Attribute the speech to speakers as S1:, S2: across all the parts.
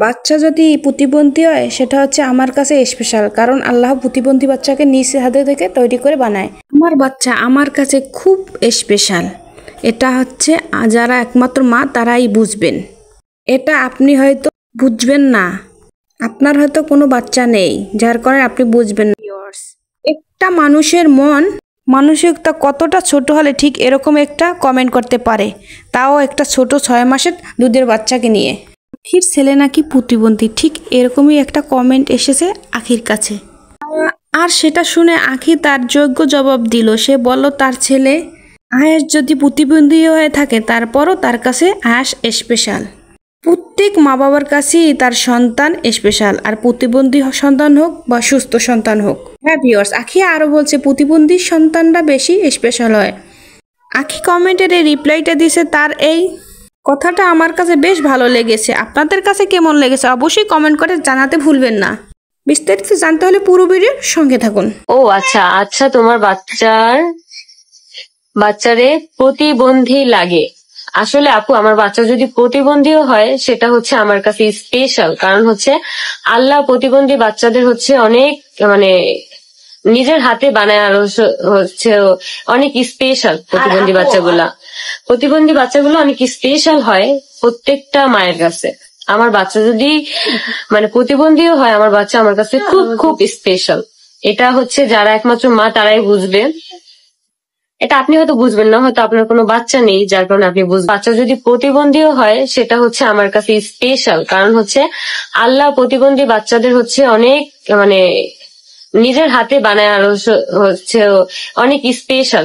S1: বাচ্চা যদি প্রতিবন্ধী হয় সেটা হচ্ছে আমার কাছে স্পেশাল, কারণ আল্লাহ প্রতিবন্ধী বাচ্চাকে নিজ হাতে থেকে তৈরি করে বানায়। আমার বাচ্চা আমার কাছে খুব স্পেশাল। এটা হচ্ছে যারা একমাত্র মা তারাই বুঝবেন। এটা আপনি হয়তো বুঝবেন না, আপনার হয়তো কোনো বাচ্চা নেই যার কারণে আপনি বুঝবেন না। একটা মানুষের মন মানসিকতা কতটা ছোট হলে ঠিক এরকম একটা কমেন্ট করতে পারে, তাও একটা ছোট 6 মাসের দুধের বাচ্চাকে নিয়ে। আখির ছেলে নাকি প্রতিবন্ধী, ঠিক এরকমই একটা কমেন্ট এসেছে আখির কাছে। আর সেটা শুনে আখি তার যোগ্য জবাব দিল। সে বলল তার ছেলে আয়াস যদি প্রতিবন্ধী হয়ে থাকে তারপরও তার কাছে আয়াস স্পেশাল। প্রত্যেক মা বাবার কাছেই তার সন্তান স্পেশাল, আর প্রতিবন্ধী সন্তান হোক বা সুস্থ সন্তান হোক। হ্যাঁ ভিউয়ার্স, আখি আরও বলছে প্রতিবন্ধী সন্তানরা বেশি স্পেশাল হয়। আখি কমেন্টের এই রিপ্লাইটা দিয়েছে, তার এই কথাটা আমার কাছে বেশ ভালো লেগেছে। আপনাদের কাছে কেমন লেগেছে অবশ্যই কমেন্ট করে জানাতে ভুলবেন না। বিস্তারিত জানতে হলে পুরো ভিডিওর সঙ্গে থাকুন।
S2: ও আচ্ছা আচ্ছা, তোমার বাচ্চারে প্রতিবন্ধী লাগে। আসলে আপু, আমার বাচ্চা যদি প্রতিবন্ধীও হয় সেটা হচ্ছে আমার কাছে স্পেশাল, কারণ হচ্ছে আল্লাহ প্রতিবন্ধী বাচ্চাদের হচ্ছে অনেক মানে নিজের হাতে বানায়, আর হচ্ছে অনেক স্পেশাল। প্রতিবন্ধী বাচ্চাগুলো অনেক স্পেশাল হয় প্রত্যেকটা মায়ের কাছে। আমার বাচ্চা যদি প্রতিবন্ধীও হয়, আমার বাচ্চা আমার কাছে খুব খুব স্পেশাল। এটা হচ্ছে যারা একমাত্র মা তারাই বুঝবে। এটা আপনি হয়তো বুঝবেন না, হয়তো আপনার কোনো বাচ্চা নেই যার কারণে আপনি বুঝবেন। বাচ্চা যদি প্রতিবন্ধীও হয় সেটা হচ্ছে আমার কাছে স্পেশাল, কারণ হচ্ছে আল্লাহ প্রতিবন্ধী বাচ্চাদের হচ্ছে অনেক নিজের হাতে বানায়, আর হচ্ছে অনেক স্পেশাল।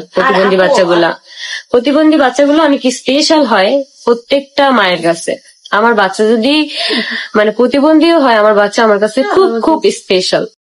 S2: প্রতিবন্ধী বাচ্চাগুলো অনেক স্পেশাল হয় প্রত্যেকটা মায়ের কাছে। আমার বাচ্চা যদি প্রতিবন্ধীও হয়, আমার বাচ্চা আমার কাছে খুব খুব স্পেশাল।